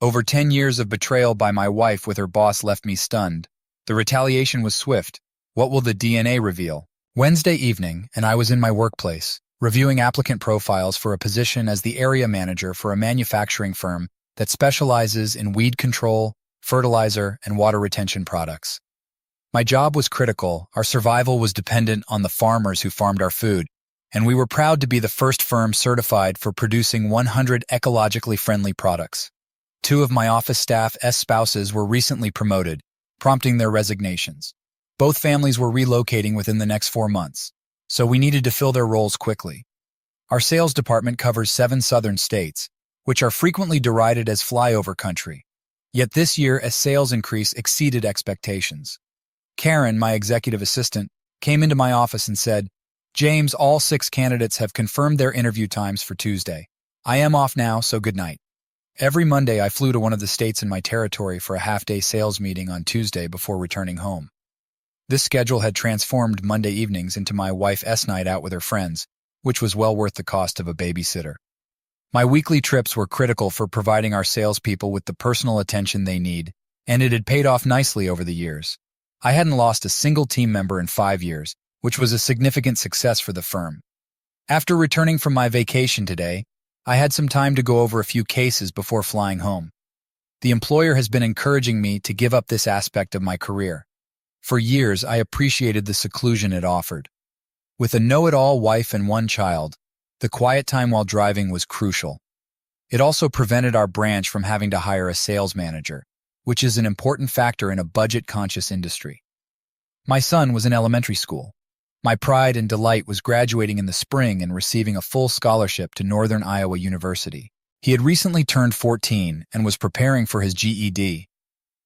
Over 10 years of betrayal by my wife with her boss left me stunned. The retaliation was swift. What will the DNA reveal? Wednesday evening, and I was in my workplace, reviewing applicant profiles for a position as the area manager for a manufacturing firm that specializes in weed control, fertilizer, and water retention products. My job was critical. Our survival was dependent on the farmers who farmed our food, and we were proud to be the first firm certified for producing 100 ecologically friendly products. Two of my office staff's spouses were recently promoted, prompting their resignations. Both families were relocating within the next 4 months, so we needed to fill their roles quickly. Our sales department covers 7 southern states, which are frequently derided as flyover country. Yet this year, a sales increase exceeded expectations. Karen, my executive assistant, came into my office and said, "James, all 6 candidates have confirmed their interview times for Tuesday. I am off now, so good night." Every Monday, I flew to one of the states in my territory for a half-day sales meeting on Tuesday before returning home. This schedule had transformed Monday evenings into my wife's night out with her friends, which was well worth the cost of a babysitter. My weekly trips were critical for providing our salespeople with the personal attention they need, and it had paid off nicely over the years. I hadn't lost a single team member in 5 years, which was a significant success for the firm. After returning from my vacation today, I had some time to go over a few cases before flying home. The employer has been encouraging me to give up this aspect of my career. For years, I appreciated the seclusion it offered. With a know-it-all wife and 1 child, the quiet time while driving was crucial. It also prevented our branch from having to hire a sales manager, which is an important factor in a budget-conscious industry. My son was in elementary school. My pride and delight was graduating in the spring and receiving a full scholarship to Northern Iowa University. He had recently turned 14 and was preparing for his GED.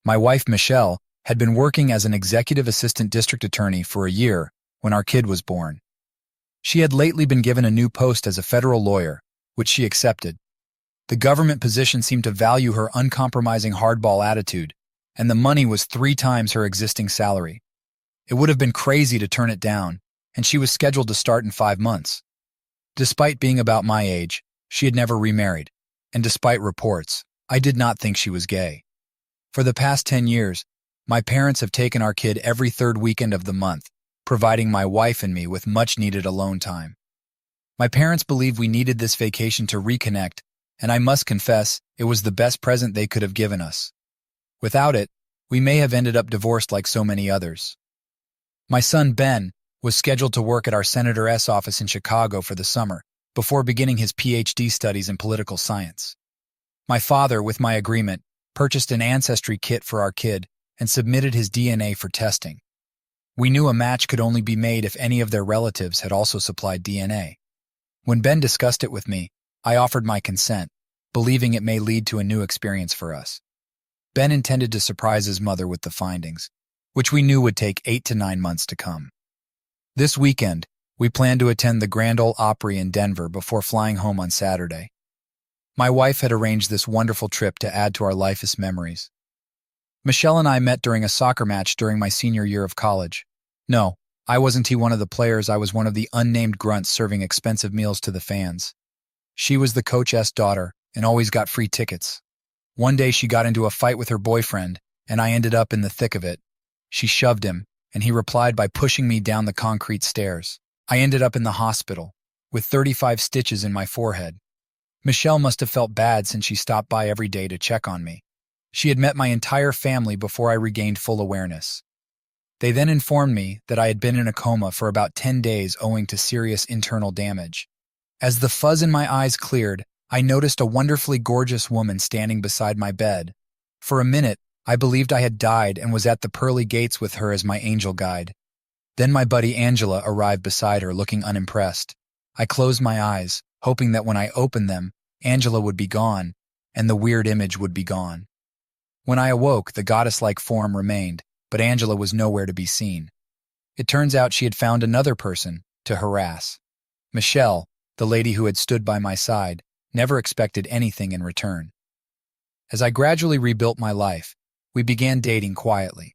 My wife, Michelle, had been working as an executive assistant district attorney for a year when our kid was born. She had lately been given a new post as a federal lawyer, which she accepted. The government position seemed to value her uncompromising hardball attitude, and the money was 3 times her existing salary. It would have been crazy to turn it down, and she was scheduled to start in 5 months. Despite being about my age, she had never remarried, and despite reports, I did not think she was gay. For the past 10 years, my parents have taken our kid every 3rd weekend of the month, providing my wife and me with much-needed alone time. My parents believed we needed this vacation to reconnect, and I must confess, it was the best present they could have given us. Without it, we may have ended up divorced like so many others. My son, Ben, was scheduled to work at our senator's office in Chicago for the summer, before beginning his PhD studies in political science. My father, with my agreement, purchased an ancestry kit for our kid and submitted his DNA for testing. We knew a match could only be made if any of their relatives had also supplied DNA. When Ben discussed it with me, I offered my consent, believing it may lead to a new experience for us. Ben intended to surprise his mother with the findings, which we knew would take 8 to 9 months to come. This weekend, we planned to attend the Grand Ole Opry in Denver before flying home on Saturday. My wife had arranged this wonderful trip to add to our life's memories. Michelle and I met during a soccer match during my senior year of college. No, I wasn't one of the players. I was one of the unnamed grunts serving expensive meals to the fans. She was the coach's daughter and always got free tickets. One day she got into a fight with her boyfriend, and I ended up in the thick of it. She shoved him, and he replied by pushing me down the concrete stairs. I ended up in the hospital, with 35 stitches in my forehead. Michelle must have felt bad since she stopped by every day to check on me. She had met my entire family before I regained full awareness. They then informed me that I had been in a coma for about 10 days owing to serious internal damage. As the fuzz in my eyes cleared, I noticed a wonderfully gorgeous woman standing beside my bed. For a minute, I believed I had died and was at the pearly gates with her as my angel guide. Then my buddy Angela arrived beside her, looking unimpressed. I closed my eyes, hoping that when I opened them, Angela would be gone, and the weird image would be gone. When I awoke, the goddess-like form remained, but Angela was nowhere to be seen. It turns out she had found another person to harass. Michelle, the lady who had stood by my side, never expected anything in return. As I gradually rebuilt my life, we began dating quietly.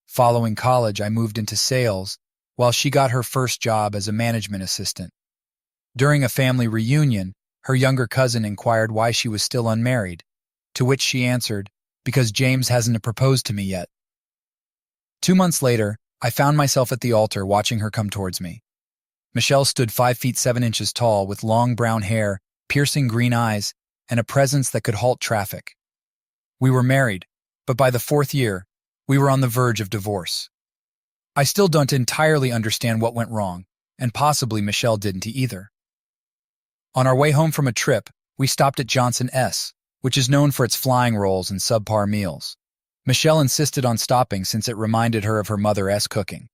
Following college, I moved into sales, while she got her first job as a management assistant. During a family reunion, her younger cousin inquired why she was still unmarried. To which she answered, "Because James hasn't proposed to me yet." 2 months later, I found myself at the altar watching her come towards me. Michelle stood 5 feet 7 inches tall with long brown hair, piercing green eyes, and a presence that could halt traffic. We were married, but by the 4th year, we were on the verge of divorce. I still don't entirely understand what went wrong, and possibly Michelle didn't either. On our way home from a trip, we stopped at Johnson S., which is known for its flying rolls and subpar meals. Michelle insisted on stopping since it reminded her of her mother's cooking.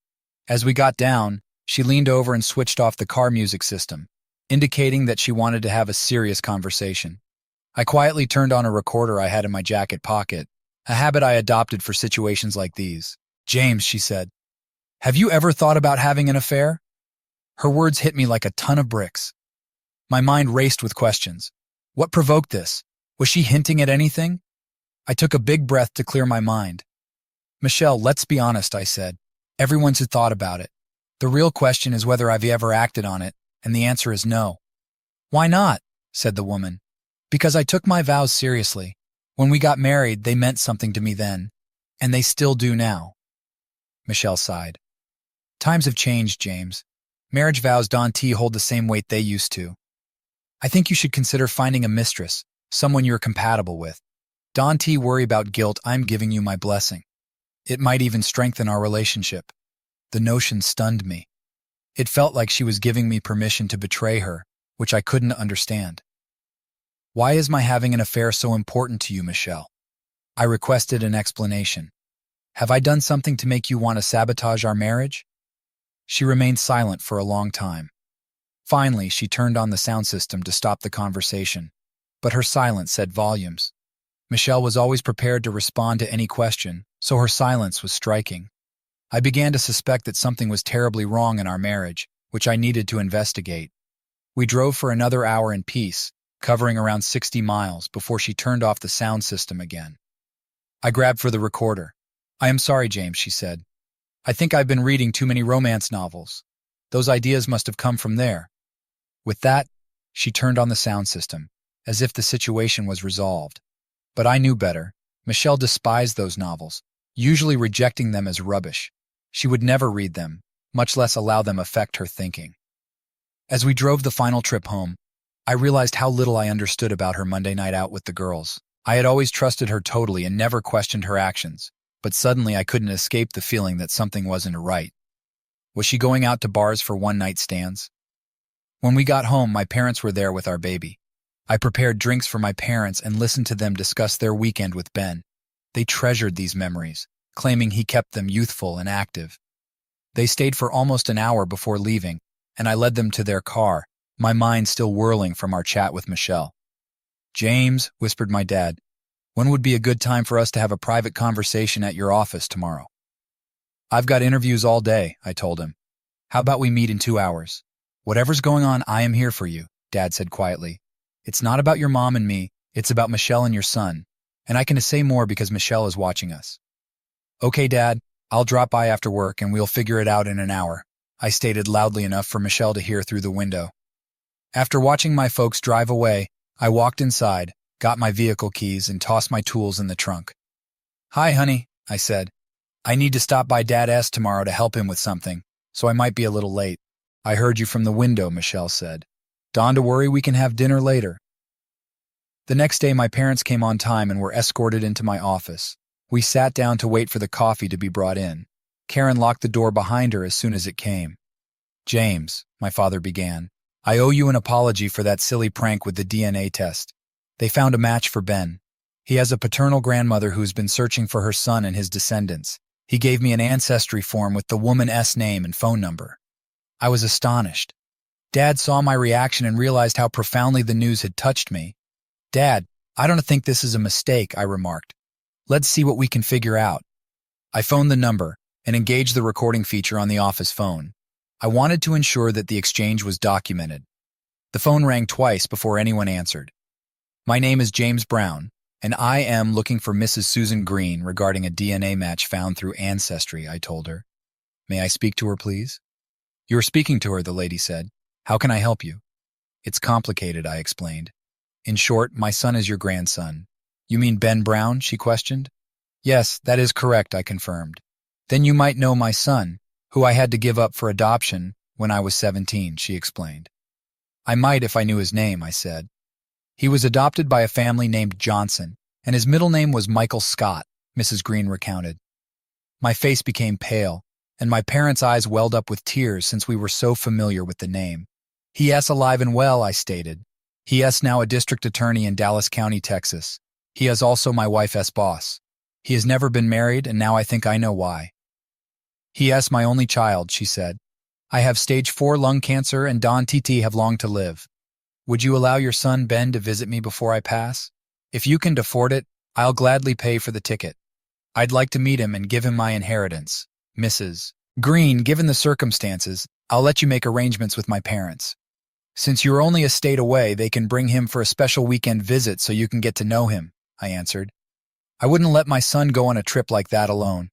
As we got down, she leaned over and switched off the car music system, indicating that she wanted to have a serious conversation. I quietly turned on a recorder I had in my jacket pocket, a habit I adopted for situations like these. "James," she said, "have you ever thought about having an affair?" Her words hit me like a ton of bricks. My mind raced with questions. What provoked this? Was she hinting at anything? I took a big breath to clear my mind. "Michelle, let's be honest," I said. "Everyone's had thought about it. The real question is whether I've ever acted on it, and the answer is no." "Why not?" said the woman. "Because I took my vows seriously. When we got married, they meant something to me then, and they still do now." Michelle sighed. "Times have changed, James. Marriage vows don't hold the same weight they used to. I think you should consider finding a mistress, someone you're compatible with. Don't worry about guilt. I'm giving you my blessing. It might even strengthen our relationship." The notion stunned me. It felt like she was giving me permission to betray her, which I couldn't understand. "Why is my having an affair so important to you, Michelle?" I requested an explanation. "Have I done something to make you want to sabotage our marriage?" She remained silent for a long time. Finally, she turned on the sound system to stop the conversation, but her silence said volumes. Michelle was always prepared to respond to any question, so her silence was striking. I began to suspect that something was terribly wrong in our marriage, which I needed to investigate. We drove for another hour in peace, covering around 60 miles before she turned off the sound system again. I grabbed for the recorder. "I am sorry, James," she said. "I think I've been reading too many romance novels. Those ideas must have come from there." With that, she turned on the sound system, as if the situation was resolved. But I knew better. Michelle despised those novels, usually rejecting them as rubbish. She would never read them, much less allow them affect her thinking. As we drove the final trip home, I realized how little I understood about her Monday night out with the girls. I had always trusted her totally and never questioned her actions, but suddenly I couldn't escape the feeling that something wasn't right. Was she going out to bars for one-night stands? When we got home, my parents were there with our baby. I prepared drinks for my parents and listened to them discuss their weekend with Ben. They treasured these memories, claiming he kept them youthful and active. They stayed for almost an hour before leaving, and I led them to their car, my mind still whirling from our chat with Michelle. "James," whispered my dad, "when would be a good time for us to have a private conversation at your office tomorrow?" "I've got interviews all day," I told him. "How about we meet in 2 hours? Whatever's going on, I am here for you," Dad said quietly. "It's not about your mom and me, it's about Michelle and your son, and I can say more because Michelle is watching us." "Okay, Dad, I'll drop by after work and we'll figure it out in an hour," I stated loudly enough for Michelle to hear through the window. After watching my folks drive away, I walked inside, got my vehicle keys, and tossed my tools in the trunk. "Hi, honey," I said. "I need to stop by Dad's tomorrow to help him with something, so I might be a little late." "I heard you from the window," Michelle said. "Don't worry, we can have dinner later." The next day, my parents came on time and were escorted into my office. We sat down to wait for the coffee to be brought in. Karen locked the door behind her as soon as it came. "James," my father began, "I owe you an apology for that silly prank with the DNA test. They found a match for Ben. He has a paternal grandmother who's been searching for her son and his descendants. He gave me an ancestry form with the woman's name and phone number." I was astonished. Dad saw my reaction and realized how profoundly the news had touched me. "Dad, I don't think this is a mistake," I remarked. "Let's see what we can figure out." I phoned the number and engaged the recording feature on the office phone. I wanted to ensure that the exchange was documented. The phone rang twice before anyone answered. "My name is James Brown, and I am looking for Mrs. Susan Green regarding a DNA match found through Ancestry," I told her. "May I speak to her, please?" "You're speaking to her," the lady said. "How can I help you?" "It's complicated," I explained. "In short, my son is your grandson. You mean Ben Brown? She questioned. Yes, that is correct, I confirmed. Then you might know my son, who I had to give up for adoption when I was 17, she explained. I might if I knew his name, I said. He was adopted by a family named Johnson, and his middle name was Michael Scott, Mrs. Green recounted. My face became pale, and my parents' eyes welled up with tears since we were so familiar with the name. He is alive and well, I stated. He is now a district attorney in Dallas County, Texas. He is also my wife's boss. He has never been married, and now I think I know why. He is my only child, she said. I have stage 4 lung cancer and Don TT have long to live. Would you allow your son Ben to visit me before I pass? If you can afford it, I'll gladly pay for the ticket. I'd like to meet him and give him my inheritance. Mrs. Green, given the circumstances, I'll let you make arrangements with my parents. Since you're only a state away, they can bring him for a special weekend visit so you can get to know him, I answered. I wouldn't let my son go on a trip like that alone.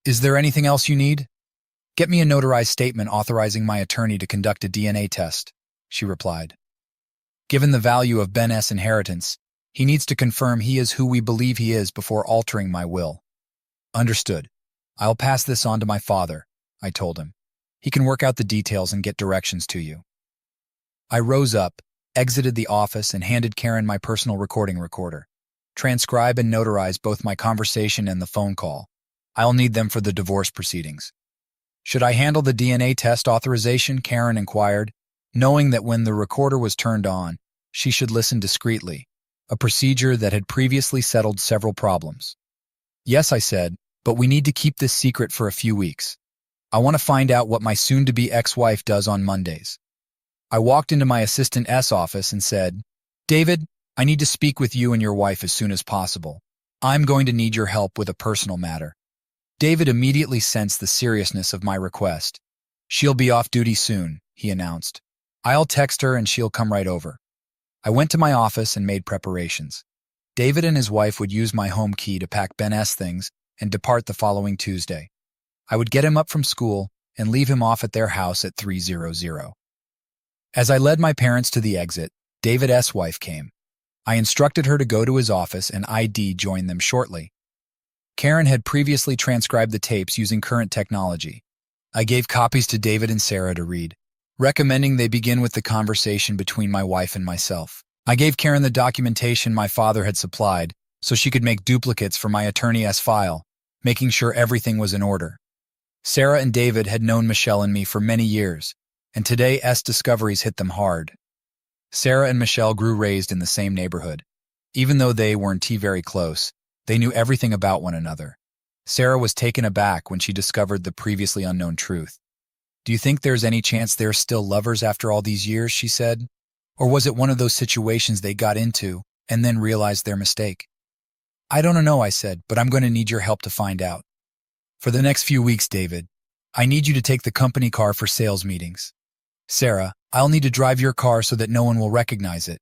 Is there anything else you need? Get me a notarized statement authorizing my attorney to conduct a DNA test, she replied. Given the value of Ben S. inheritance, he needs to confirm he is who we believe he is before altering my will. Understood. I'll pass this on to my father, I told him. He can work out the details and get directions to you. I rose up, exited the office, and handed Karen my personal recording recorder. Transcribe and notarize both my conversation and the phone call. I'll need them for the divorce proceedings. Should I handle the DNA test authorization? Karen inquired, knowing that when the recorder was turned on, she should listen discreetly, a procedure that had previously settled several problems. Yes, I said, but we need to keep this secret for a few weeks. I want to find out what my soon-to-be ex-wife does on Mondays. I walked into my assistant S office and said, David, I need to speak with you and your wife as soon as possible. I'm going to need your help with a personal matter. David immediately sensed the seriousness of my request. She'll be off duty soon, he announced. I'll text her and she'll come right over. I went to my office and made preparations. David and his wife would use my home key to pack Ben S. things and depart the following Tuesday. I would get him up from school and leave him off at their house at 3:00. As I led my parents to the exit, David's wife came. I instructed her to go to his office and ID join them shortly. Karen had previously transcribed the tapes using current technology. I gave copies to David and Sarah to read, recommending they begin with the conversation between my wife and myself. I gave Karen the documentation my father had supplied so she could make duplicates for my attorney's file, making sure everything was in order. Sarah and David had known Michelle and me for many years, and today's discoveries hit them hard. Sarah and Michelle grew raised in the same neighborhood. Even though they weren't very close, they knew everything about one another. Sarah was taken aback when she discovered the previously unknown truth. Do you think there's any chance they're still lovers after all these years, she said? Or was it one of those situations they got into and then realized their mistake? I don't know, I said, but I'm going to need your help to find out. For the next few weeks, David, I need you to take the company car for sales meetings. Sarah, I'll need to drive your car so that no one will recognize it.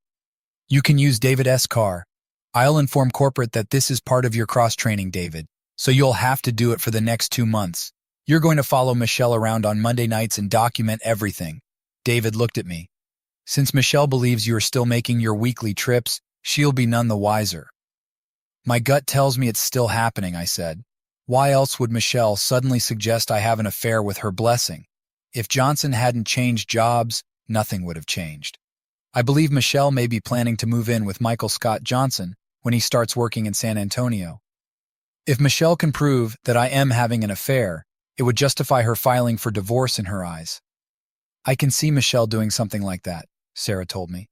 You can use David's car. I'll inform corporate that this is part of your cross-training, David, so you'll have to do it for the next 2 months. You're going to follow Michelle around on Monday nights and document everything. David looked at me. Since Michelle believes you are still making your weekly trips, she'll be none the wiser. My gut tells me it's still happening, I said. Why else would Michelle suddenly suggest I have an affair with her blessing? If Johnson hadn't changed jobs, nothing would have changed. I believe Michelle may be planning to move in with Michael Scott Johnson when he starts working in San Antonio. If Michelle can prove that I am having an affair, it would justify her filing for divorce in her eyes. I can see Michelle doing something like that, Sarah told me.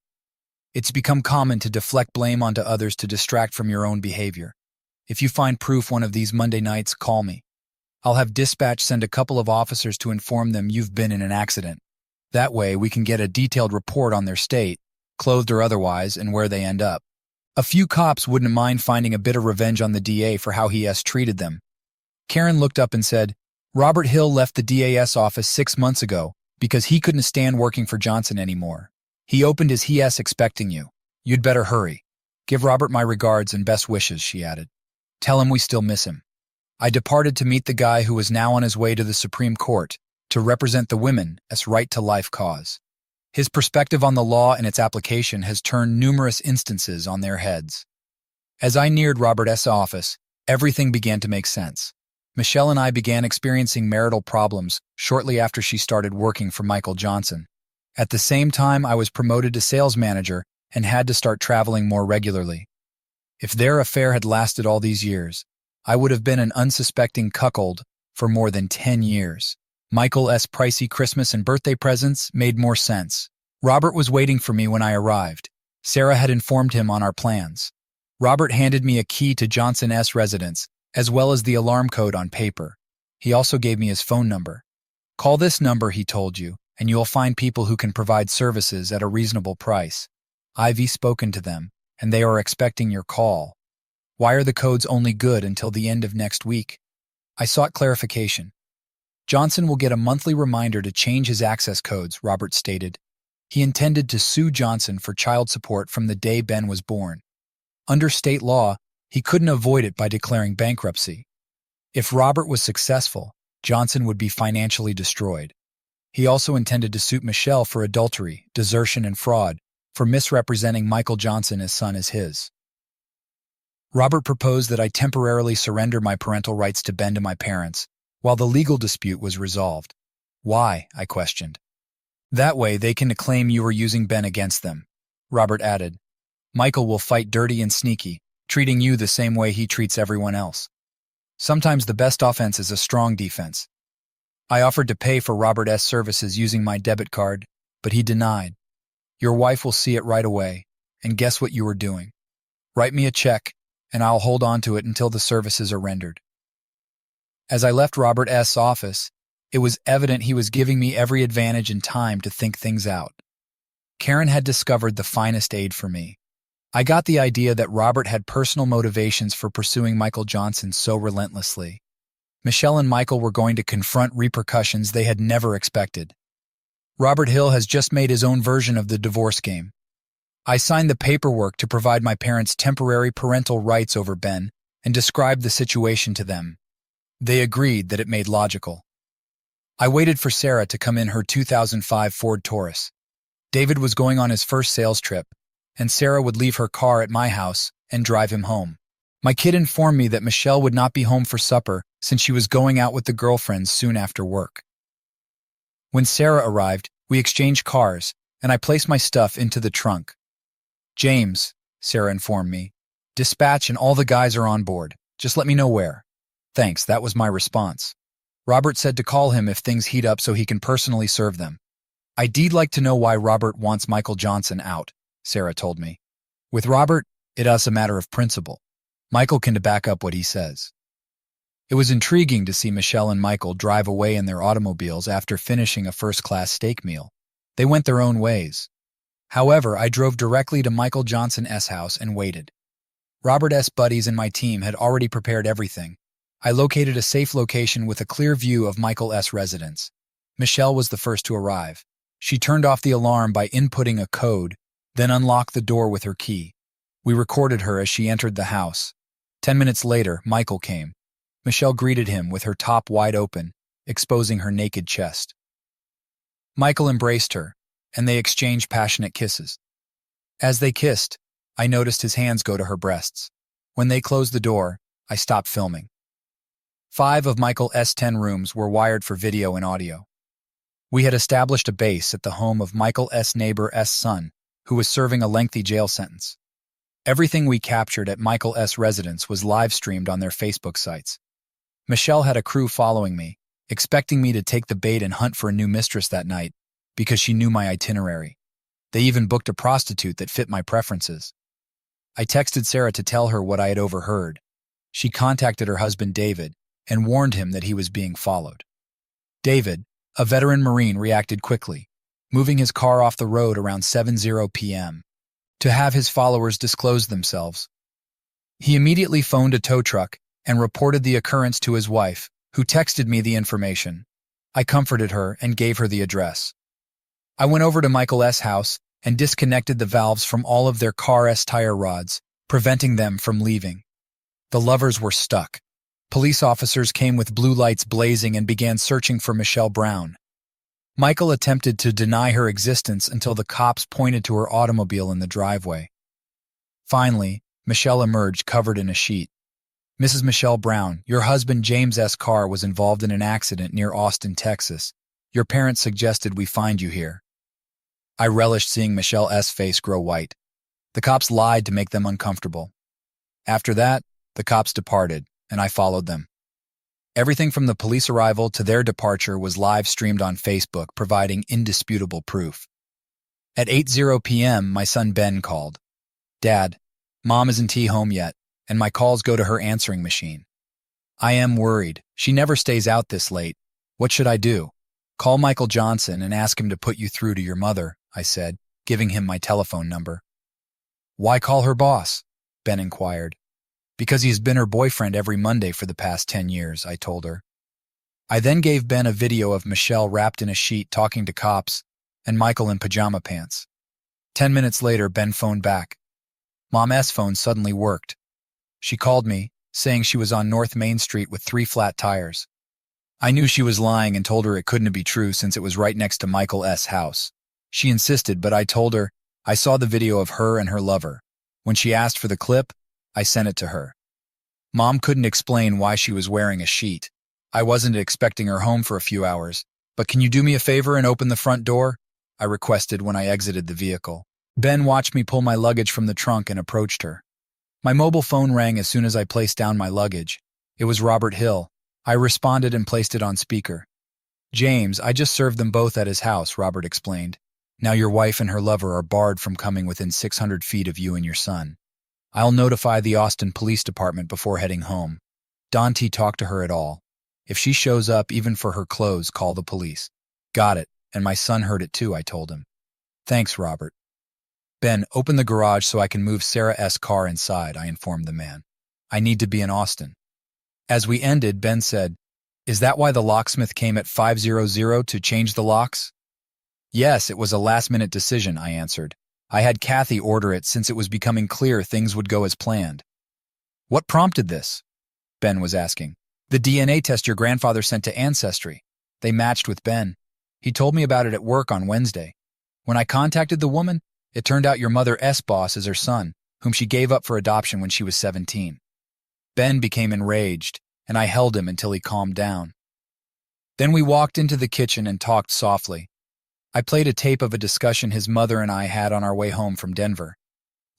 It's become common to deflect blame onto others to distract from your own behavior. If you find proof one of these Monday nights, call me. I'll have dispatch send a couple of officers to inform them you've been in an accident. That way we can get a detailed report on their state, clothed or otherwise, and where they end up. A few cops wouldn't mind finding a bit of revenge on the DA for how he has treated them. Karen looked up and said, Robert Hill left the DA's office 6 months ago because he couldn't stand working for Johnson anymore. He opened his HES expecting you. You'd better hurry. Give Robert my regards and best wishes, she added. Tell him we still miss him. I departed to meet the guy who was now on his way to the Supreme Court to represent the women's right-to-life cause. His perspective on the law and its application has turned numerous instances on their heads. As I neared Robert S.'s office, everything began to make sense. Michelle and I began experiencing marital problems shortly after she started working for Michael Johnson. At the same time, I was promoted to sales manager and had to start traveling more regularly. If their affair had lasted all these years, I would have been an unsuspecting cuckold for more than 10 years. Michael's pricey Christmas and birthday presents made more sense. Robert was waiting for me when I arrived. Sarah had informed him on our plans. Robert handed me a key to Johnson's residence, as well as the alarm code on paper. He also gave me his phone number. Call this number, he told you, and you'll find people who can provide services at a reasonable price. I've spoken to them, and they are expecting your call. Why are the codes only good until the end of next week? I sought clarification. Johnson will get a monthly reminder to change his access codes, Robert stated. He intended to sue Johnson for child support from the day Ben was born. Under state law, he couldn't avoid it by declaring bankruptcy. If Robert was successful, Johnson would be financially destroyed. He also intended to sue Michelle for adultery, desertion, and fraud, for misrepresenting Michael Johnson's son as his. Robert proposed that I temporarily surrender my parental rights to Ben to my parents, while the legal dispute was resolved. Why? I questioned. That way they can claim you were using Ben against them, Robert added. Michael will fight dirty and sneaky, treating you the same way he treats everyone else. Sometimes the best offense is a strong defense. I offered to pay for Robert's services using my debit card, but he denied. Your wife will see it right away, and guess what you were doing? Write me a check, and I'll hold on to it until the services are rendered. As I left Robert's office, it was evident he was giving me every advantage and time to think things out. Karen had discovered the finest aid for me. I got the idea that Robert had personal motivations for pursuing Michael Johnson so relentlessly. Michelle and Michael were going to confront repercussions they had never expected. Robert Hill has just made his own version of the divorce game. I signed the paperwork to provide my parents temporary parental rights over Ben and described the situation to them. They agreed that it made logical. I waited for Sarah to come in her 2005 Ford Taurus. David was going on his first sales trip, and Sarah would leave her car at my house and drive him home. My kid informed me that Michelle would not be home for supper since she was going out with the girlfriends soon after work. When Sarah arrived, we exchanged cars, and I placed my stuff into the trunk. James, Sarah informed me, dispatch and all the guys are on board. Just let me know where. Thanks, that was my response. Robert said to call him if things heat up so he can personally serve them. I'd like to know why Robert wants Michael Johnson out, Sarah told me. With Robert, it is a matter of principle. Michael can back up what he says. It was intriguing to see Michelle and Michael drive away in their automobiles after finishing a first-class steak meal. They went their own ways. However, I drove directly to Michael Johnson's house and waited. Robert's buddies and my team had already prepared everything. I located a safe location with a clear view of Michael's residence. Michelle was the first to arrive. She turned off the alarm by inputting a code, then unlocked the door with her key. We recorded her as she entered the house. 10 minutes later, Michael came. Michelle greeted him with her top wide open, exposing her naked chest. Michael embraced her, and they exchanged passionate kisses. As they kissed, I noticed his hands go to her breasts. When they closed the door, I stopped filming. 5 of Michael's 10 rooms were wired for video and audio. We had established a base at the home of Michael's neighbor's son, who was serving a lengthy jail sentence. Everything we captured at Michael's residence was live-streamed on their Facebook sites. Michelle had a crew following me, expecting me to take the bait and hunt for a new mistress that night, because she knew my itinerary. They even booked a prostitute that fit my preferences. I texted Sarah to tell her what I had overheard. She contacted her husband David and warned him that he was being followed. David, a veteran Marine, reacted quickly, moving his car off the road around 7:00 p.m. to have his followers disclose themselves. He immediately phoned a tow truck and reported the occurrence to his wife, who texted me the information. I comforted her and gave her the address. I went over to Michael's house and disconnected the valves from all of their car's tire rods, preventing them from leaving. The lovers were stuck. Police officers came with blue lights blazing and began searching for Michelle Brown. Michael attempted to deny her existence until the cops pointed to her automobile in the driveway. Finally, Michelle emerged covered in a sheet. Mrs. Michelle Brown, your husband James S. Carr was involved in an accident near Austin, Texas. Your parents suggested we find you here. I relished seeing Michelle S.'s face grow white. The cops lied to make them uncomfortable. After that, the cops departed, and I followed them. Everything from the police arrival to their departure was live streamed on Facebook, providing indisputable proof. At 8:00 p.m., my son Ben called. Dad, Mom isn't home yet, and my calls go to her answering machine. I am worried. She never stays out this late. What should I do? Call Michael Johnson and ask him to put you through to your mother, I said, giving him my telephone number. Why call her boss? Ben inquired. Because he's been her boyfriend every Monday for the past 10 years, I told her. I then gave Ben a video of Michelle wrapped in a sheet talking to cops and Michael in pajama pants. 10 minutes later, Ben phoned back. Mom's phone suddenly worked. She called me, saying she was on North Main Street with 3 flat tires. I knew she was lying and told her it couldn't be true since it was right next to Michael S.'s house. She insisted, but I told her I saw the video of her and her lover. When she asked for the clip, I sent it to her. Mom couldn't explain why she was wearing a sheet. I wasn't expecting her home for a few hours, but can you do me a favor and open the front door? I requested when I exited the vehicle. Ben watched me pull my luggage from the trunk and approached her. My mobile phone rang as soon as I placed down my luggage. It was Robert Hill. I responded and placed it on speaker. James, I just served them both at his house, Robert explained. Now your wife and her lover are barred from coming within 600 feet of you and your son. I'll notify the Austin Police Department before heading home. Don't talk to her at all. If she shows up, even for her clothes, call the police. Got it, and my son heard it too, I told him. Thanks, Robert. Ben, open the garage so I can move Sarah S. car inside, I informed the man. I need to be in Austin. As we ended, Ben said, Is that why the locksmith came at 5:00 to change the locks? Yes, it was a last-minute decision, I answered. I had Kathy order it since it was becoming clear things would go as planned. What prompted this? Ben was asking. The DNA test your grandfather sent to Ancestry. They matched with Ben. He told me about it at work on Wednesday. When I contacted the woman, it turned out your mother's boss is her son, whom she gave up for adoption when she was 17. Ben became enraged, and I held him until he calmed down. Then we walked into the kitchen and talked softly. I played a tape of a discussion his mother and I had on our way home from Denver.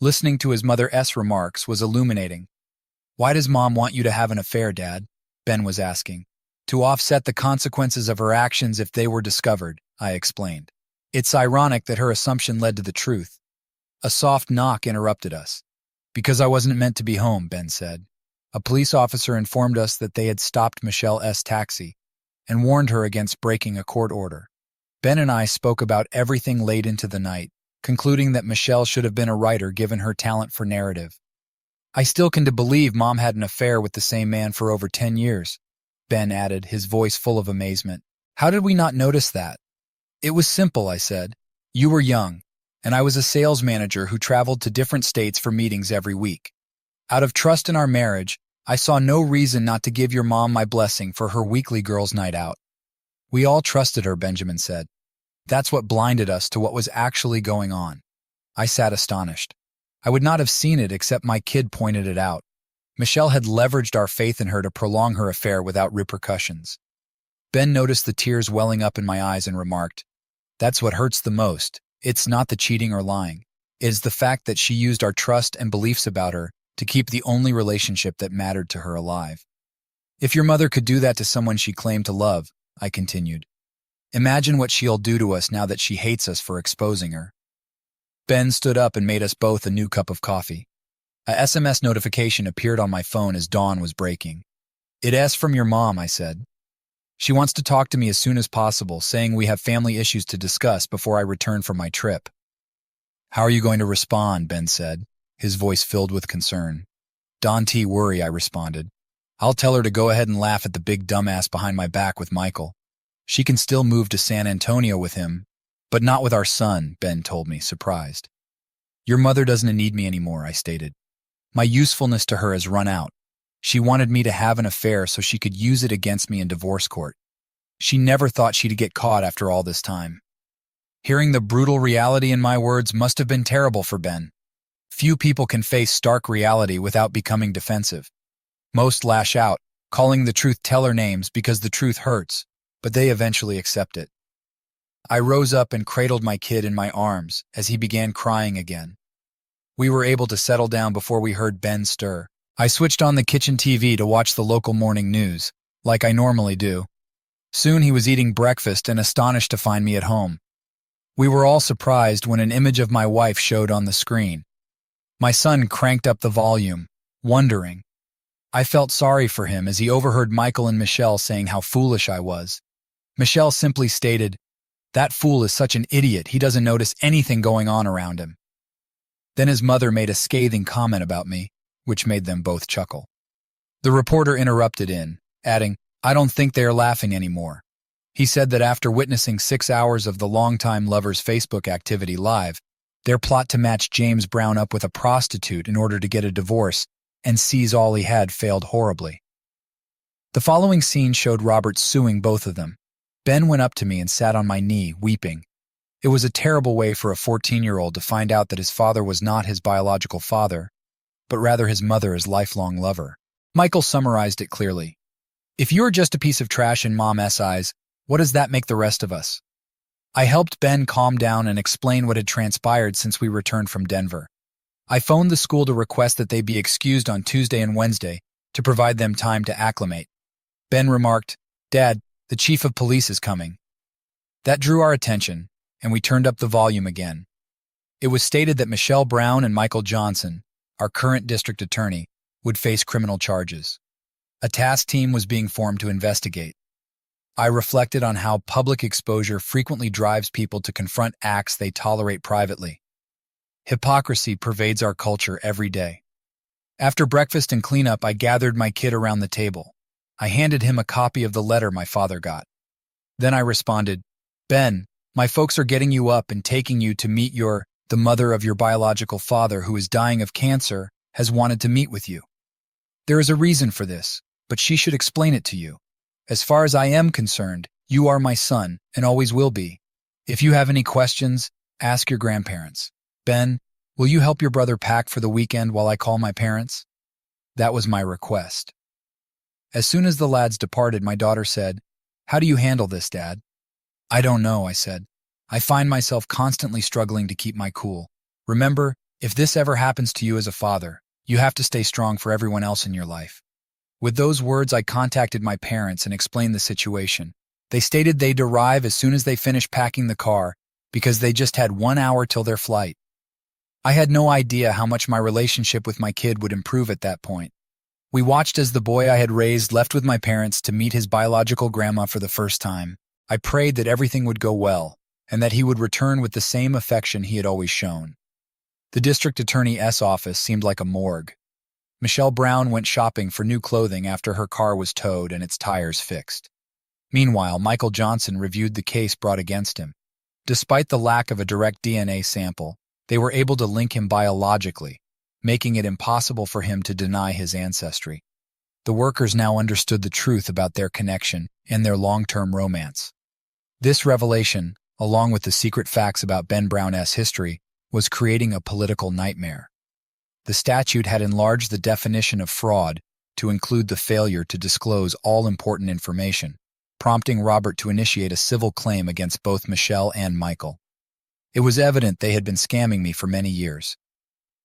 Listening to his mother's remarks was illuminating. Why does Mom want you to have an affair, Dad? Ben was asking. To offset the consequences of her actions if they were discovered, I explained. It's ironic that her assumption led to the truth. A soft knock interrupted us. Because I wasn't meant to be home, Ben said. A police officer informed us that they had stopped Michelle's taxi and warned her against breaking a court order. Ben and I spoke about everything late into the night, concluding that Michelle should have been a writer given her talent for narrative. I still can believe Mom had an affair with the same man for over 10 years, Ben added, his voice full of amazement. How did we not notice that? It was simple, I said. You were young, and I was a sales manager who traveled to different states for meetings every week. Out of trust in our marriage, I saw no reason not to give your mom my blessing for her weekly girls' night out. We all trusted her, Benjamin said. That's what blinded us to what was actually going on. I sat astonished. I would not have seen it except my kid pointed it out. Michelle had leveraged our faith in her to prolong her affair without repercussions. Ben noticed the tears welling up in my eyes and remarked, That's what hurts the most. It's not the cheating or lying. It is the fact that she used our trust and beliefs about her to keep the only relationship that mattered to her alive. If your mother could do that to someone she claimed to love, I continued, imagine what she'll do to us now that she hates us for exposing her. Ben stood up and made us both a new cup of coffee. A SMS notification appeared on my phone as dawn was breaking. It's from your mom, I said. She wants to talk to me as soon as possible, saying we have family issues to discuss before I return from my trip. How are you going to respond? Ben said, his voice filled with concern. Don't worry, I responded. I'll tell her to go ahead and laugh at the big dumbass behind my back with Michael. She can still move to San Antonio with him, but not with our son, Ben told me, surprised. Your mother doesn't need me anymore, I stated. My usefulness to her has run out. She wanted me to have an affair so she could use it against me in divorce court. She never thought she'd get caught after all this time. Hearing the brutal reality in my words must have been terrible for Ben. Few people can face stark reality without becoming defensive. Most lash out, calling the truth teller names because the truth hurts, but they eventually accept it. I rose up and cradled my kid in my arms as he began crying again. We were able to settle down before we heard Ben stir. I switched on the kitchen TV to watch the local morning news, like I normally do. Soon he was eating breakfast and astonished to find me at home. We were all surprised when an image of my wife showed on the screen. My son cranked up the volume, wondering. I felt sorry for him as he overheard Michael and Michelle saying how foolish I was. Michelle simply stated, "That fool is such an idiot, he doesn't notice anything going on around him." Then his mother made a scathing comment about me, which made them both chuckle. The reporter interrupted adding, "I don't think they are laughing anymore." He said that after witnessing 6 hours of the longtime lovers' Facebook activity live, their plot to match James Brown up with a prostitute in order to get a divorce and seize all he had failed horribly. The following scene showed Robert suing both of them. Ben went up to me and sat on my knee, weeping. It was a terrible way for a 14-year-old to find out that his father was not his biological father, but rather his mother's lifelong lover. Michael summarized it clearly. "If you're just a piece of trash in Mom's eyes, what does that make the rest of us?" I helped Ben calm down and explain what had transpired since we returned from Denver. I phoned the school to request that they be excused on Tuesday and Wednesday to provide them time to acclimate. Ben remarked, "Dad, the chief of police is coming." That drew our attention, and we turned up the volume again. It was stated that Michelle Brown and Michael Johnson, our current district attorney, would face criminal charges. A task team was being formed to investigate. I reflected on how public exposure frequently drives people to confront acts they tolerate privately. Hypocrisy pervades our culture every day. After breakfast and cleanup, I gathered my kid around the table. I handed him a copy of the letter my father got. Then I responded, "Ben, my folks are getting you up and taking you to meet the mother of your biological father who is dying of cancer, has wanted to meet with you. There is a reason for this, but she should explain it to you. As far as I am concerned, you are my son and always will be. If you have any questions, ask your grandparents. Ben, will you help your brother pack for the weekend while I call my parents?" That was my request. As soon as the lads departed, my daughter said, "How do you handle this, Dad?" "I don't know," I said. "I find myself constantly struggling to keep my cool. Remember, if this ever happens to you as a father, you have to stay strong for everyone else in your life." With those words, I contacted my parents and explained the situation. They stated they'd arrive as soon as they finished packing the car because they just had 1 hour till their flight. I had no idea how much my relationship with my kid would improve at that point. We watched as the boy I had raised left with my parents to meet his biological grandma for the first time. I prayed that everything would go well and that he would return with the same affection he had always shown. The district attorney's office seemed like a morgue. Michelle Brown went shopping for new clothing after her car was towed and its tires fixed. Meanwhile, Michael Johnson reviewed the case brought against him. Despite the lack of a direct DNA sample, they were able to link him biologically, making it impossible for him to deny his ancestry. The workers now understood the truth about their connection and their long-term romance. This revelation, along with the secret facts about Ben Brown's history, was creating a political nightmare. The statute had enlarged the definition of fraud to include the failure to disclose all important information, prompting Robert to initiate a civil claim against both Michelle and Michael. It was evident they had been scamming me for many years.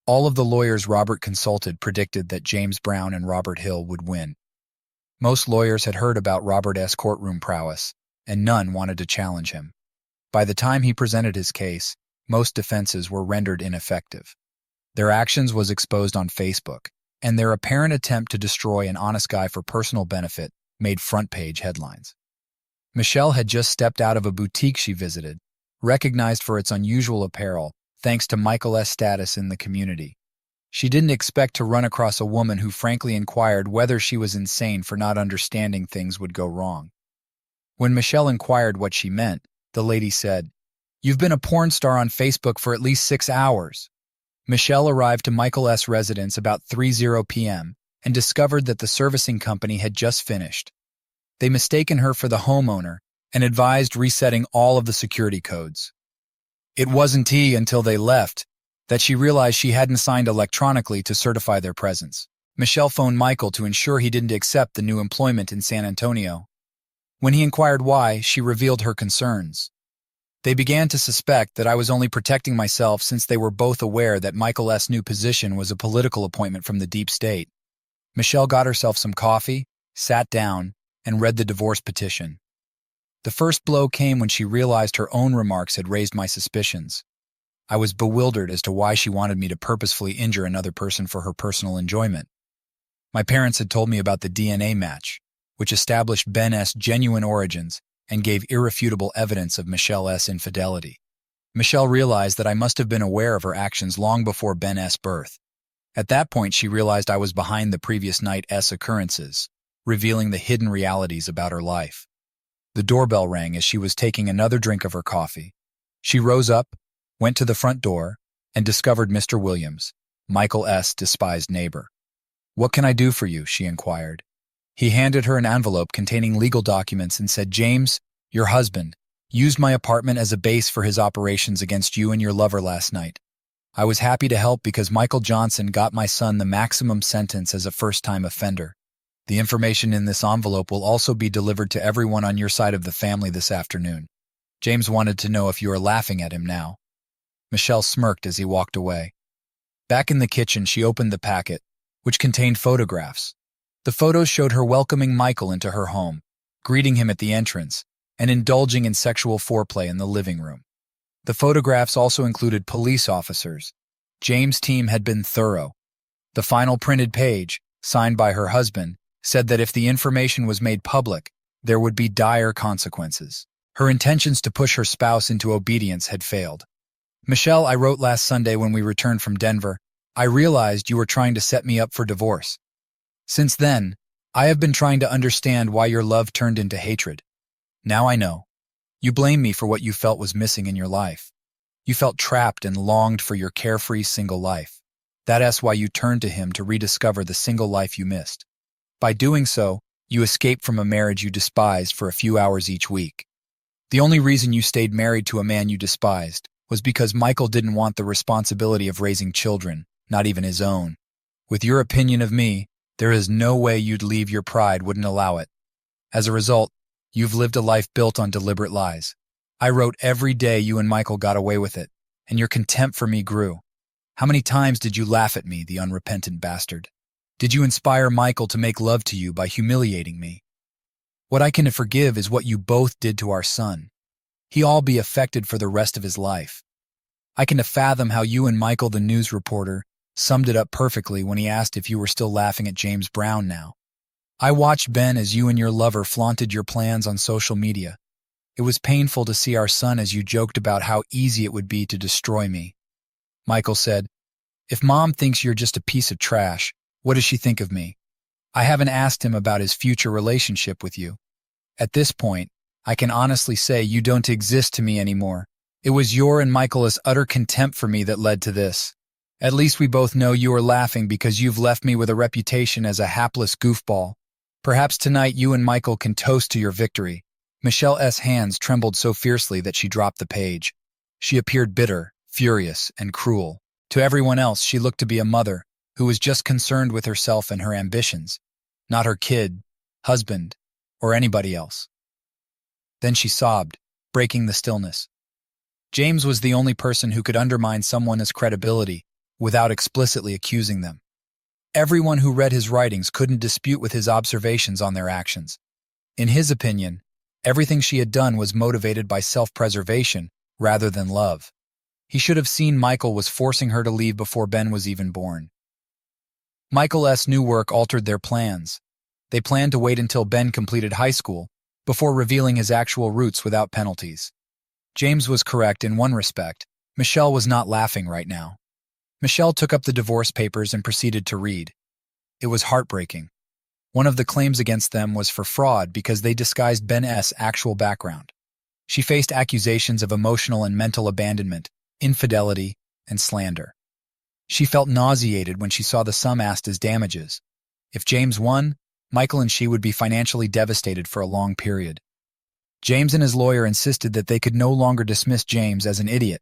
All of the lawyers Robert consulted predicted that James Brown and Robert Hill would win. Most lawyers had heard about Robert's courtroom prowess, and none wanted to challenge him. By the time he presented his case, most defenses were rendered ineffective. Their actions was exposed on Facebook, and their apparent attempt to destroy an honest guy for personal benefit made front-page headlines. Michelle had just stepped out of a boutique she visited, recognized for its unusual apparel, thanks to Michael's status in the community. She didn't expect to run across a woman who frankly inquired whether she was insane for not understanding things would go wrong. When Michelle inquired what she meant, the lady said, "You've been a porn star on Facebook for at least 6 hours." Michelle arrived to Michael's residence about 3:00 p.m. and discovered that the servicing company had just finished. They mistaken her for the homeowner and advised resetting all of the security codes. It wasn't he until they left that she realized she hadn't signed electronically to certify their presence. Michelle phoned Michael to ensure he didn't accept the new employment in San Antonio. When he inquired why, she revealed her concerns. They began to suspect that I was only protecting myself since they were both aware that Michael's new position was a political appointment from the deep state. Michelle got herself some coffee, sat down, and read the divorce petition. The first blow came when she realized her own remarks had raised my suspicions. I was bewildered as to why she wanted me to purposefully injure another person for her personal enjoyment. My parents had told me about the DNA match, which established Ben's genuine origins and gave irrefutable evidence of Michelle's infidelity. Michelle realized that I must have been aware of her actions long before Ben's birth. At that point, she realized I was behind the previous night's occurrences, revealing the hidden realities about her life. The doorbell rang as she was taking another drink of her coffee. She rose up, went to the front door, and discovered Mr. Williams, Michael's despised neighbor. "What can I do for you?" she inquired. He handed her an envelope containing legal documents and said, "James, your husband, used my apartment as a base for his operations against you and your lover last night. I was happy to help because Michael Johnson got my son the maximum sentence as a first-time offender. The information in this envelope will also be delivered to everyone on your side of the family this afternoon. James wanted to know if you are laughing at him now." Michelle smirked as he walked away. Back in the kitchen, she opened the packet, which contained photographs. The photos showed her welcoming Michael into her home, greeting him at the entrance, and indulging in sexual foreplay in the living room. The photographs also included police officers. James' team had been thorough. The final printed page, signed by her husband, said that if the information was made public, there would be dire consequences. Her intentions to push her spouse into obedience had failed. "Michelle, I wrote last Sunday when we returned from Denver. I realized you were trying to set me up for divorce. Since then, I have been trying to understand why your love turned into hatred. Now I know. You blame me for what you felt was missing in your life. You felt trapped and longed for your carefree single life. That's why you turned to him to rediscover the single life you missed. By doing so, you escaped from a marriage you despised for a few hours each week. The only reason you stayed married to a man you despised was because Michael didn't want the responsibility of raising children, not even his own. With your opinion of me, there is no way you'd leave. Your pride wouldn't allow it. As a result, you've lived a life built on deliberate lies. I wrote every day you and Michael got away with it, and your contempt for me grew. How many times did you laugh at me, the unrepentant bastard? Did you inspire Michael to make love to you by humiliating me? What I can forgive is what you both did to our son. He'll be affected for the rest of his life. I can fathom how you and Michael, the news reporter, summed it up perfectly when he asked if you were still laughing at James Brown now. I watched Ben as you and your lover flaunted your plans on social media. It was painful to see our son as you joked about how easy it would be to destroy me. Michael said, "If Mom thinks you're just a piece of trash, what does she think of me?" I haven't asked him about his future relationship with you. At this point, I can honestly say you don't exist to me anymore. It was your and Michael's utter contempt for me that led to this. At least we both know you are laughing because you've left me with a reputation as a hapless goofball. Perhaps tonight you and Michael can toast to your victory." Michelle's hands trembled so fiercely that she dropped the page. She appeared bitter, furious, and cruel. To everyone else, she looked to be a mother who was just concerned with herself and her ambitions, not her kid, husband, or anybody else. Then she sobbed, breaking the stillness. James was the only person who could undermine someone's credibility without explicitly accusing them. Everyone who read his writings couldn't dispute with his observations on their actions. In his opinion, everything she had done was motivated by self-preservation rather than love. He should have seen Michael was forcing her to leave before Ben was even born. Michael's new work altered their plans. They planned to wait until Ben completed high school before revealing his actual roots without penalties. James was correct in one respect. Michelle was not laughing right now. Michelle took up the divorce papers and proceeded to read. It was heartbreaking. One of the claims against them was for fraud because they disguised Ben's actual background. She faced accusations of emotional and mental abandonment, infidelity, and slander. She felt nauseated when she saw the sum asked as damages. If James won, Michael and she would be financially devastated for a long period. James and his lawyer insisted that they could no longer dismiss James as an idiot.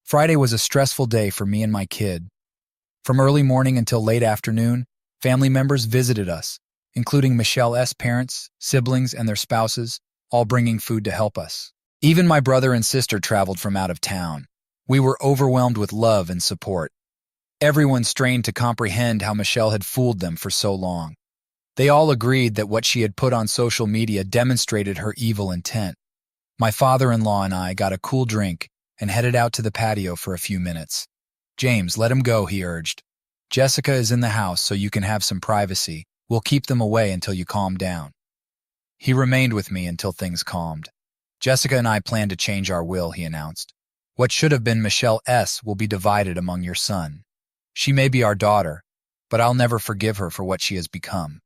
Friday was a stressful day for me and my kid. From early morning until late afternoon, family members visited us, including Michelle's parents, siblings, and their spouses, all bringing food to help us. Even my brother and sister traveled from out of town. We were overwhelmed with love and support. Everyone strained to comprehend how Michelle had fooled them for so long. They all agreed that what she had put on social media demonstrated her evil intent. My father-in-law and I got a cool drink and headed out to the patio for a few minutes. "James, let him go," he urged. "Jessica is in the house so you can have some privacy. We'll keep them away until you calm down." He remained with me until things calmed. "Jessica and I plan to change our will," he announced. "What should have been Michelle's will be divided among your son. She may be our daughter, but I'll never forgive her for what she has become."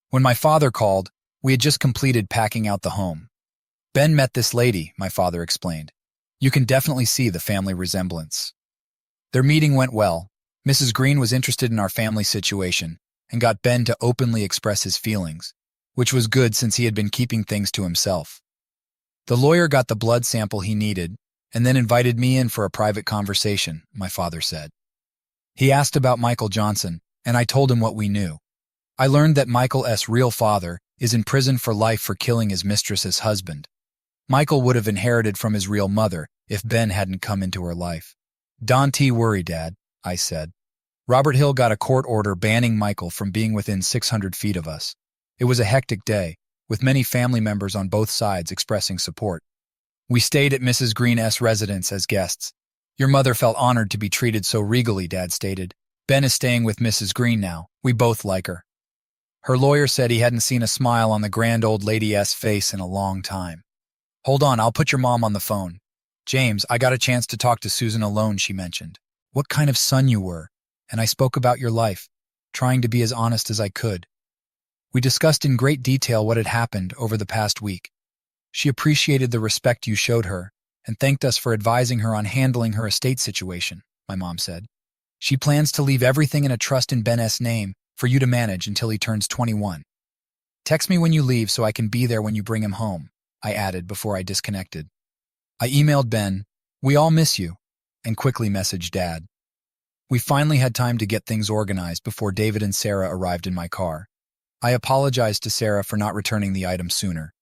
When my father called, we had just completed packing out the home. "Ben met this lady," my father explained. "You can definitely see the family resemblance." Their meeting went well. Mrs. Green was interested in our family situation and got Ben to openly express his feelings, which was good since he had been keeping things to himself. The lawyer got the blood sample he needed and then invited me in for a private conversation, my father said. He asked about Michael Johnson, and I told him what we knew. I learned that Michael's real father is in prison for life for killing his mistress's husband. Michael would have inherited from his real mother if Ben hadn't come into her life. "Don't worry, Dad," I said. Robert Hill got a court order banning Michael from being within 600 feet of us. It was a hectic day, with many family members on both sides expressing support. We stayed at Mrs. Green's residence as guests. "Your mother felt honored to be treated so regally," Dad stated. "Ben is staying with Mrs. Green now. We both like her." Her lawyer said he hadn't seen a smile on the grand old lady's face in a long time. "Hold on, I'll put your mom on the phone." "James, I got a chance to talk to Susan alone," she mentioned. "What kind of son you were, and I spoke about your life, trying to be as honest as I could." We discussed in great detail what had happened over the past week. She appreciated the respect you showed her and thanked us for advising her on handling her estate situation, my mom said. "She plans to leave everything in a trust in Ben's name for you to manage until he turns 21. Text me when you leave so I can be there when you bring him home," I added before I disconnected. I emailed Ben, "We all miss you," and quickly messaged Dad. We finally had time to get things organized before David and Sarah arrived in my car. I apologized to Sarah for not returning the item sooner.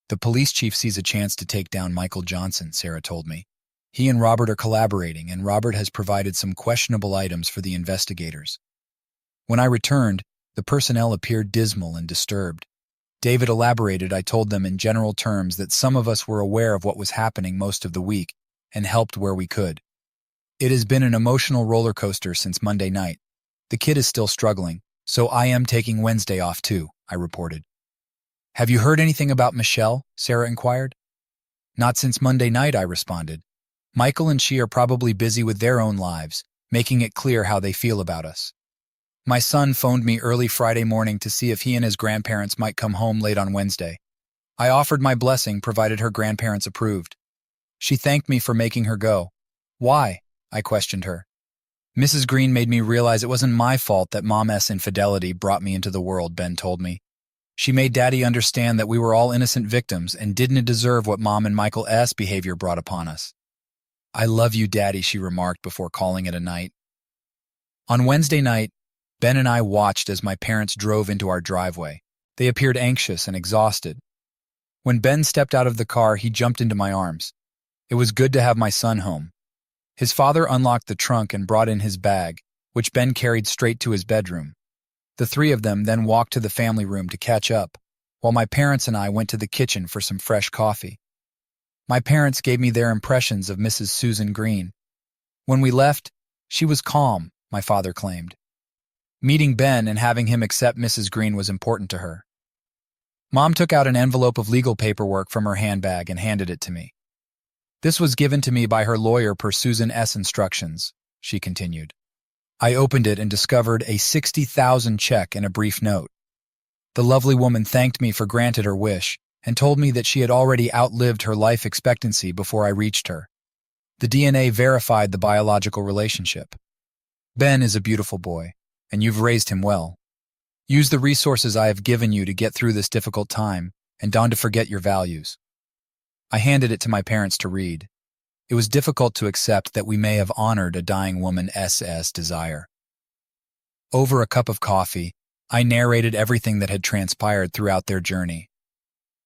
"The police chief sees a chance to take down Michael Johnson," Sarah told me. "He and Robert are collaborating, and Robert has provided some questionable items for the investigators." When I returned, the personnel appeared dismal and disturbed. David elaborated. I told them in general terms that some of us were aware of what was happening most of the week and helped where we could. "It has been an emotional roller coaster since Monday night. The kid is still struggling, so I am taking Wednesday off too," I reported. "Have you heard anything about Michelle?" Sarah inquired. "Not since Monday night," I responded. "Michael and she are probably busy with their own lives, making it clear how they feel about us. My son phoned me early Friday morning to see if he and his grandparents might come home late on Wednesday. I offered my blessing provided her grandparents approved. She thanked me for making her go." "Why?" I questioned her. "Mrs. Green made me realize it wasn't my fault that Mom's infidelity brought me into the world," Ben told me. "She made Daddy understand that we were all innocent victims and didn't deserve what Mom and Michael's behavior brought upon us." "I love you, Daddy," she remarked before calling it a night. On Wednesday night, Ben and I watched as my parents drove into our driveway. They appeared anxious and exhausted. When Ben stepped out of the car, he jumped into my arms. It was good to have my son home. His father unlocked the trunk and brought in his bag, which Ben carried straight to his bedroom. The three of them then walked to the family room to catch up, while my parents and I went to the kitchen for some fresh coffee. My parents gave me their impressions of Mrs. Susan Green. When we left, she was calm, my father claimed. Meeting Ben and having him accept Mrs. Green was important to her. Mom took out an envelope of legal paperwork from her handbag and handed it to me. "This was given to me by her lawyer per Susan's instructions," she continued. I opened it and discovered a $60,000 check and a brief note. The lovely woman thanked me for granting her wish and told me that she had already outlived her life expectancy before I reached her. The DNA verified the biological relationship. "Ben is a beautiful boy, and you've raised him well. Use the resources I have given you to get through this difficult time, and don't forget your values." I handed it to my parents to read. It was difficult to accept that we may have honored a dying woman's desire. Over a cup of coffee, I narrated everything that had transpired throughout their journey.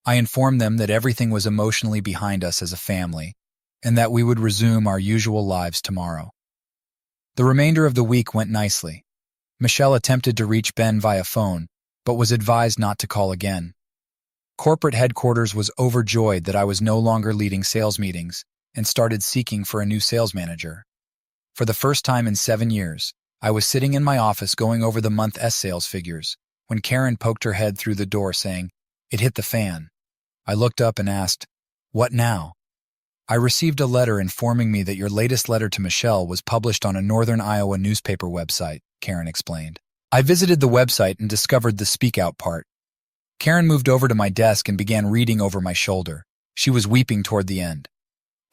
I informed them that everything was emotionally behind us as a family, and that we would resume our usual lives tomorrow. The remainder of the week went nicely. Michelle attempted to reach Ben via phone, but was advised not to call again. Corporate headquarters was overjoyed that I was no longer leading sales meetings and started seeking for a new sales manager. For the first time in 7 years, I was sitting in my office going over the month's sales figures when Karen poked her head through the door saying, "It hit the fan." I looked up and asked, "What now?" "I received a letter informing me that your latest letter to Michelle was published on a Northern Iowa newspaper website," Karen explained. I visited the website and discovered the speak out part. Karen moved over to my desk and began reading over my shoulder. She was weeping toward the end.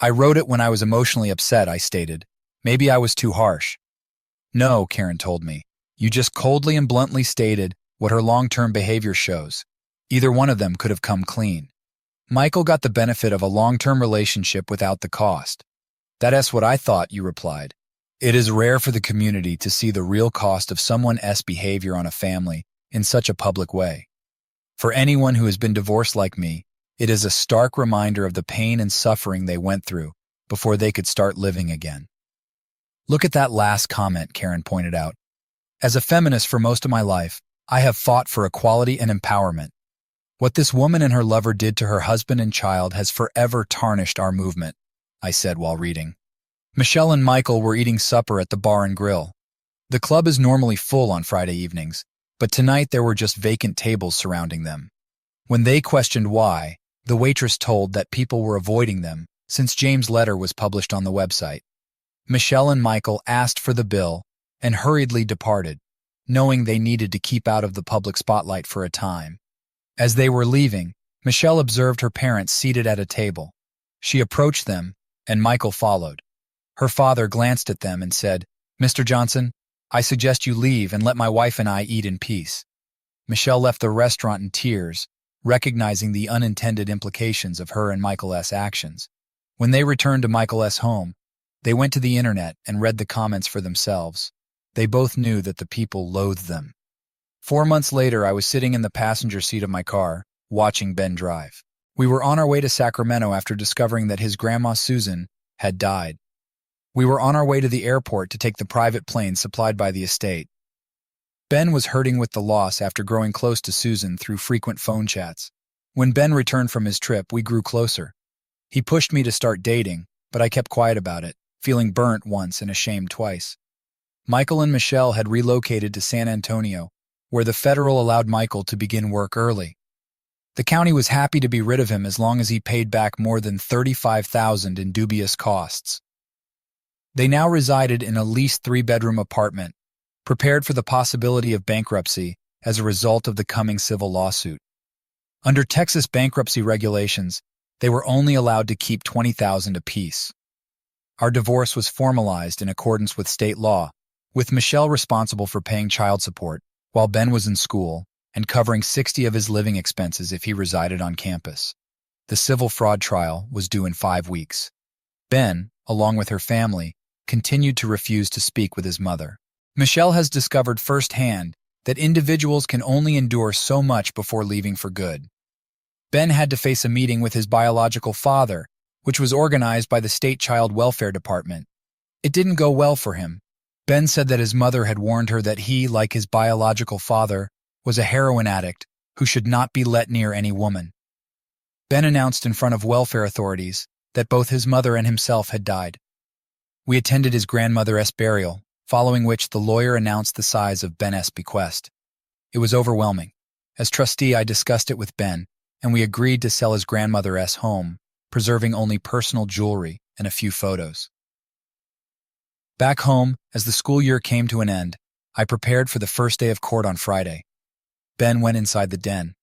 "I wrote it when I was emotionally upset," I stated. "Maybe I was too harsh." "No," Karen told me. "You just coldly and bluntly stated what her long-term behavior shows. Either one of them could have come clean. Michael got the benefit of a long-term relationship without the cost." "That's what I thought," you replied. "It is rare for the community to see the real cost of someone's behavior on a family in such a public way. For anyone who has been divorced like me, it is a stark reminder of the pain and suffering they went through before they could start living again." Look at that last comment, Karen pointed out. "As a feminist for most of my life, I have fought for equality and empowerment. What this woman and her lover did to her husband and child has forever tarnished our movement," I said while reading. Michelle and Michael were eating supper at the bar and grill. The club is normally full on Friday evenings, but tonight there were just vacant tables surrounding them. When they questioned why, the waitress told that people were avoiding them since James' letter was published on the website. Michelle and Michael asked for the bill and hurriedly departed, knowing they needed to keep out of the public spotlight for a time. As they were leaving, Michelle observed her parents seated at a table. She approached them, and Michael followed. Her father glanced at them and said, "Mr. Johnson, I suggest you leave and let my wife and I eat in peace." Michelle left the restaurant in tears, recognizing the unintended implications of her and Michael's actions. When they returned to Michael's home, they went to the internet and read the comments for themselves. They both knew that the people loathed them. 4 months later, I was sitting in the passenger seat of my car, watching Ben drive. We were on our way to Sacramento after discovering that his grandma Susan had died. We were on our way to the airport to take the private plane supplied by the estate. Ben was hurting with the loss after growing close to Susan through frequent phone chats. When Ben returned from his trip, we grew closer. He pushed me to start dating, but I kept quiet about it, feeling burnt once and ashamed twice. Michael and Michelle had relocated to San Antonio, where the federal allowed Michael to begin work early. The county was happy to be rid of him as long as he paid back more than $35,000 in dubious costs. They now resided in a leased 3-bedroom apartment, prepared for the possibility of bankruptcy as a result of the coming civil lawsuit. Under Texas bankruptcy regulations, they were only allowed to keep $20,000 apiece. Our divorce was formalized in accordance with state law, with Michelle responsible for paying child support, while Ben was in school, and covering 60 of his living expenses if he resided on campus. The civil fraud trial was due in 5 weeks. Ben, along with her family, continued to refuse to speak with his mother. Michelle has discovered firsthand that individuals can only endure so much before leaving for good. Ben had to face a meeting with his biological father, which was organized by the state child welfare department. It didn't go well for him. Ben said that his mother had warned her that he, like his biological father, was a heroin addict who should not be let near any woman. Ben announced in front of welfare authorities that both his mother and himself had died. We attended his grandmother's burial, following which the lawyer announced the size of Ben's bequest. It was overwhelming. As trustee, I discussed it with Ben, and we agreed to sell his grandmother's home, preserving only personal jewelry and a few photos. Back home, as the school year came to an end, I prepared for the first day of court on Friday. Ben went inside the den.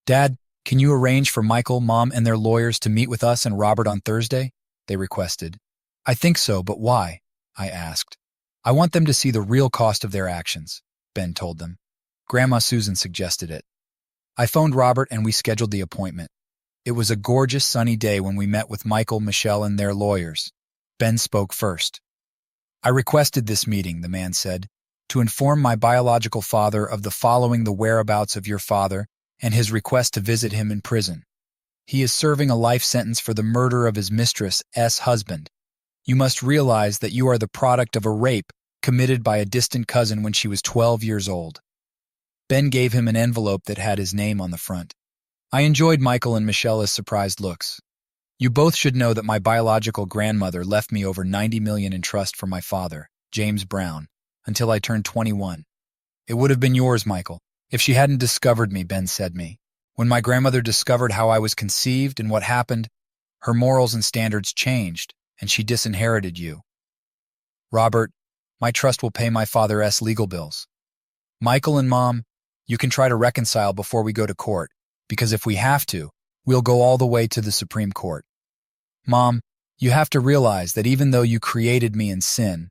"Dad, can you arrange for Michael, Mom, and their lawyers to meet with us and Robert on Thursday?" they requested. "I think so, but why?" I asked. "I want them to see the real cost of their actions," Ben told them. Grandma Susan suggested it. I phoned Robert and we scheduled the appointment. It was a gorgeous sunny day when we met with Michael, Michelle, and their lawyers. Ben spoke first. I requested this meeting, the man said, to inform my biological father of the following: the whereabouts of your father and his request to visit him in prison. He is serving a life sentence for the murder of his mistress's husband. You must realize that you are the product of a rape committed by a distant cousin when she was 12 years old. Ben gave him an envelope that had his name on the front. I enjoyed Michael and Michelle's surprised looks. You both should know that my biological grandmother left me over $90 million in trust for my father, James Brown, until I turned 21. It would have been yours, Michael, if she hadn't discovered me, Ben said me. When my grandmother discovered how I was conceived and what happened, her morals and standards changed, and she disinherited you. Robert, my trust will pay my father's legal bills. Michael and Mom, you can try to reconcile before we go to court, because if we have to, we'll go all the way to the Supreme Court. Mom, you have to realize that even though you created me in sin,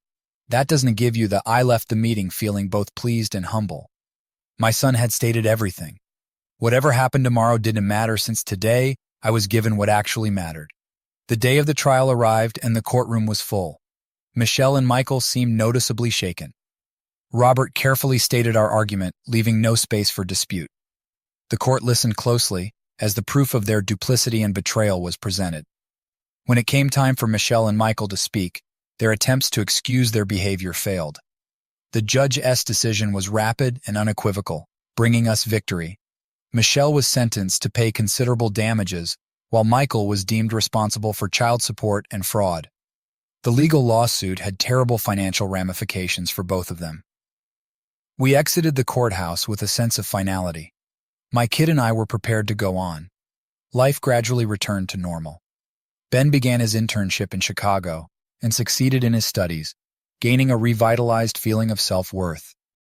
that doesn't give you the I left the meeting feeling both pleased and humble. My son had stated everything. Whatever happened tomorrow didn't matter, since today I was given what actually mattered. The day of the trial arrived and the courtroom was full. Michelle and Michael seemed noticeably shaken. Robert carefully stated our argument, leaving no space for dispute. The court listened closely as the proof of their duplicity and betrayal was presented. When it came time for Michelle and Michael to speak, their attempts to excuse their behavior failed. The judge's decision was rapid and unequivocal, bringing us victory. Michelle was sentenced to pay considerable damages, while Michael was deemed responsible for child support and fraud. The legal lawsuit had terrible financial ramifications for both of them. We exited the courthouse with a sense of finality. My kid and I were prepared to go on. Life gradually returned to normal. Ben began his internship in Chicago and succeeded in his studies, gaining a revitalized feeling of self-worth.